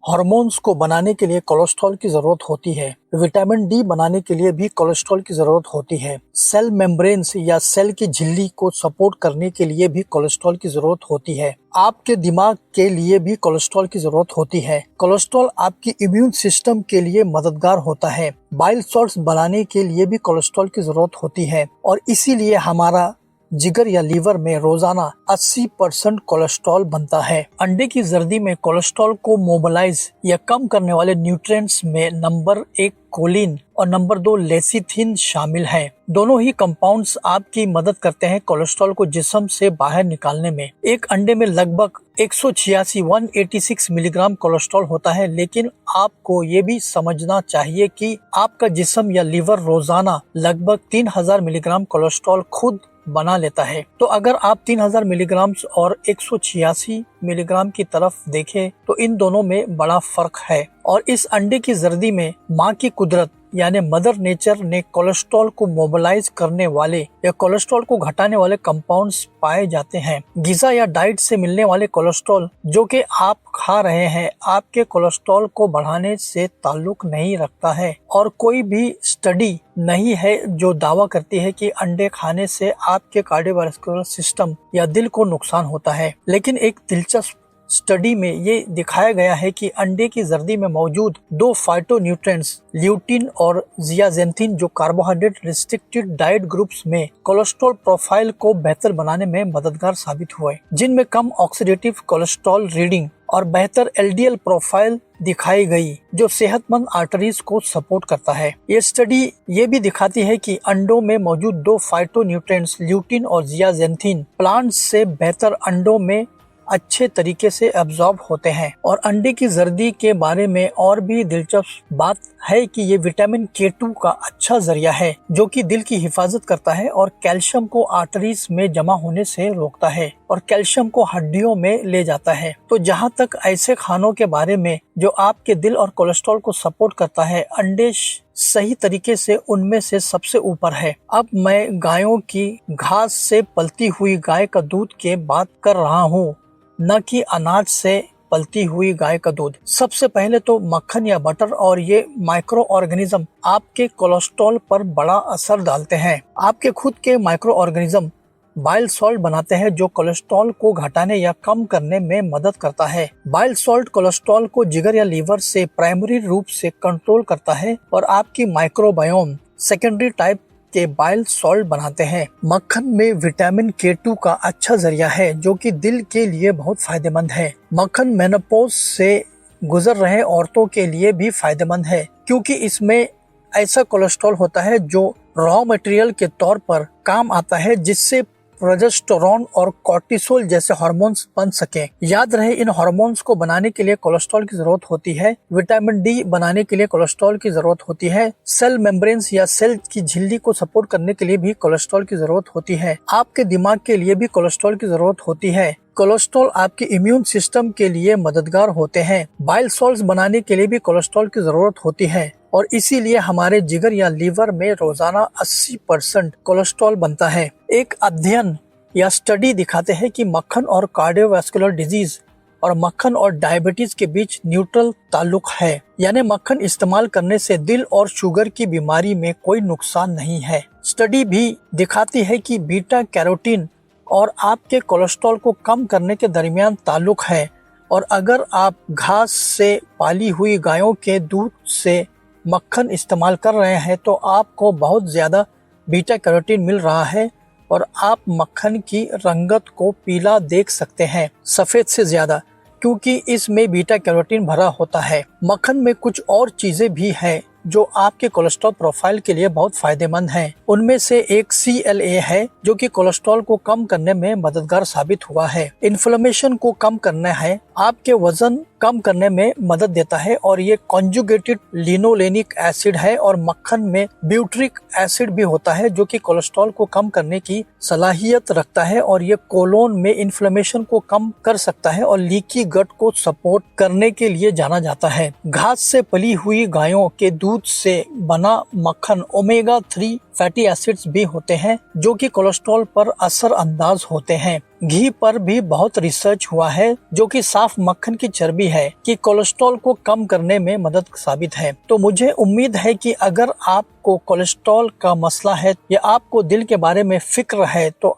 Hormones को बनाने के लिए कोलेस्ट्रॉल की जरूरत होती है। विटामिन डी बनाने के लिए भी कोलेस्ट्रॉल की जरूरत होती है। सेल मेम्ब्रेन्स या सेल की झिल्ली को सपोर्ट करने के लिए भी कोलेस्ट्रॉल की जरूरत होती है। आपके दिमाग के लिए भी कोलेस्ट्रॉल की जरूरत होती है। कोलेस्ट्रॉल आपकी इम्यून सिस्टम के लिए मददगार होता है। बाइल सॉल्ट्स बनाने के लिए भी कोलेस्ट्रॉल की जरूरत होती है और इसीलिए हमारा जिगर या लीवर में रोजाना 80% कोलेस्ट्रॉल बनता है। अंडे की जर्दी में कोलेस्ट्रॉल को मोबिलाइज या कम करने वाले न्यूट्रिएंट्स में नंबर 1 कोलिन और नंबर 2 लेसिथिन शामिल है। दोनों ही कंपाउंड्स आपकी मदद करते हैं कोलेस्ट्रॉल को जिस्म से बाहर निकालने में। एक अंडे में लगभग 186 मिलीग्राम कोलेस्ट्रॉल होता है, लेकिन आपको ये भी समझना चाहिए कि आपका जिस्म या लीवर रोजाना लगभग 3000 मिलीग्राम कोलेस्ट्रॉल खुद बना लेता है। तो अगर आप 3000 मिलीग्राम और 186 मिलीग्राम की तरफ देखें तो इन दोनों में बड़ा फर्क है। और इस अंडे की जर्दी में माँ की कुदरत यानी मदर नेचर ने कोलेस्ट्रॉल को मोबिलाइज करने वाले या कोलेस्ट्रॉल को घटाने वाले कंपाउंड्स पाए जाते हैं। गिजा या डाइट से मिलने वाले कोलेस्ट्रॉल जो कि आप खा रहे हैं आपके कोलेस्ट्रॉल को बढ़ाने से ताल्लुक नहीं रखता है और कोई भी स्टडी नहीं है जो दावा करती है कि अंडे खाने से आपके कार्डियोवास्कुलर सिस्टम या दिल को नुकसान होता है। लेकिन एक दिलचस्प स्टडी में ये दिखाया गया है कि अंडे की जर्दी में मौजूद 2 फाइटोन्यूट्रिएंट्स ल्यूटिन और जियाजेंथिन जो कार्बोहाइड्रेट रिस्ट्रिक्टेड डाइट ग्रुप्स में कोलेस्ट्रॉल प्रोफाइल को बेहतर बनाने में मददगार साबित हुए, जिनमें कम ऑक्सीडेटिव कोलेस्ट्रॉल रीडिंग और बेहतर एलडीएल प्रोफाइल दिखाई गई जो सेहतमंद आर्टरीज को सपोर्ट करता है। ये स्टडी ये भी दिखाती है कि अंडों में मौजूद 2 फाइटोन्यूट्रिएंट्स ल्यूटिन और जियाजेंथिन प्लांट्स से बेहतर अंडों में अच्छे तरीके से एब्जॉर्ब होते हैं। और अंडे की जर्दी के बारे में और भी दिलचस्प बात है कि ये विटामिन K2 का अच्छा जरिया है जो कि दिल की हिफाजत करता है और कैल्शियम को आर्टरीज में जमा होने से रोकता है और कैल्शियम को हड्डियों में ले जाता है। तो जहाँ तक ऐसे खानों के बारे में जो आपके दिल और कोलेस्ट्रॉल को सपोर्ट करता है, अंडे सही तरीके से उनमें से सबसे ऊपर है। अब मैं गायों की घास से पलती हुई गाय का दूध के बात कर रहा हूँ, न कि अनाज से पलती हुई गाय का दूध। सबसे पहले तो मक्खन या बटर और ये माइक्रो ऑर्गेनिज्म आपके कोलेस्ट्रॉल पर बड़ा असर डालते हैं। आपके खुद के माइक्रो ऑर्गेनिज्म बाइल सॉल्ट बनाते हैं जो कोलेस्ट्रॉल को घटाने या कम करने में मदद करता है। बाइल सॉल्ट कोलेस्ट्रॉल को जिगर या लीवर से प्राइमरी रूप से कंट्रोल करता है और आपकी माइक्रोबायोम सेकेंडरी टाइप के बाइल सॉल्ट बनाते हैं। मक्खन में विटामिन K2 का अच्छा जरिया है जो कि दिल के लिए बहुत फायदेमंद है। मक्खन मेनोपॉज से गुजर रहे औरतों के लिए भी फायदेमंद है क्योंकि इसमें ऐसा कोलेस्ट्रॉल होता है जो रॉ मटेरियल के तौर पर काम आता है जिससे प्रोजेस्टेरोन और कॉर्टिसोल जैसे हार्मोन्स बन सके। याद रहे इन हार्मोन्स को बनाने के लिए कोलेस्ट्रॉल की जरूरत होती है। विटामिन डी बनाने के लिए कोलेस्ट्रॉल की जरूरत होती है। सेल मेम्ब्रेन्स या सेल की झिल्ली को सपोर्ट करने के लिए भी कोलेस्ट्रॉल की जरूरत होती है। आपके दिमाग के लिए भी कोलेस्ट्रॉल की जरूरत होती है। कोलेस्ट्रॉल आपके इम्यून सिस्टम के लिए मददगार होते हैं। बाइल सॉल्ट्स बनाने के लिए भी कोलेस्ट्रॉल की जरूरत होती है और इसीलिए हमारे जिगर या लीवर में रोजाना 80% कोलेस्ट्रॉल बनता है। एक अध्ययन या स्टडी दिखाते हैं कि मक्खन और कार्डियोवास्कुलर डिजीज और मक्खन और डायबिटीज के बीच न्यूट्रल ताल्लुक है, यानी मक्खन इस्तेमाल करने से दिल और शुगर की बीमारी में कोई नुकसान नहीं है। स्टडी भी दिखाती है कि बीटा कैरोटीन और आपके कोलेस्ट्रॉल को कम करने के दरमियान ताल्लुक है और अगर आप घास से पाली हुई गायों के दूध से मक्खन इस्तेमाल कर रहे हैं तो आपको बहुत ज्यादा बीटा कैरोटीन मिल रहा है और आप मक्खन की रंगत को पीला देख सकते हैं सफेद से ज्यादा, क्योंकि इसमें बीटा कैरोटीन भरा होता है। मक्खन में कुछ और चीजें भी हैं जो आपके कोलेस्ट्रॉल प्रोफाइल के लिए बहुत फायदेमंद हैं। उनमें से एक CLA है जो कि कोलेस्ट्रॉल को कम करने में मददगार साबित हुआ है। इन्फ्लेमेशन को कम करना है, आपके वजन कम करने में मदद देता है और ये कॉन्जुगेटेड लिनोलेनिक एसिड है और मक्खन में ब्यूट्रिक एसिड भी होता है जो कि कोलेस्ट्रॉल को कम करने की सलाहियत रखता है और ये कोलोन में इन्फ्लेमेशन को कम कर सकता है और लीकी गट को सपोर्ट करने के लिए जाना जाता है। घास से पली हुई गायों के दूध से बना मक्खन ओमेगा 3 फैटी एसिड्स भी होते हैं जो कि कोलेस्ट्रॉल पर असर अंदाज होते हैं। घी पर भी बहुत रिसर्च हुआ है जो कि साफ मक्खन की चर्बी है कि कोलेस्ट्रॉल को कम करने में मदद साबित है। तो मुझे उम्मीद है कि अगर आपको कोलेस्ट्रॉल का मसला है या आपको दिल के बारे में फिक्र है तो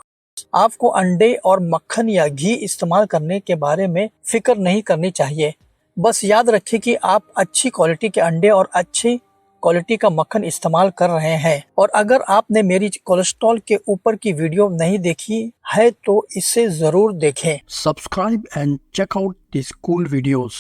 आपको अंडे और मक्खन या घी इस्तेमाल करने के बारे में फिक्र नहीं करनी चाहिए। बस याद रखिए कि आप अच्छी क्वालिटी के अंडे और अच्छी क्वालिटी का मक्खन इस्तेमाल कर रहे हैं। और अगर आपने मेरी कोलेस्ट्रॉल के ऊपर की वीडियो नहीं देखी है तो इसे जरूर देखें। Subscribe and check out these cool videos.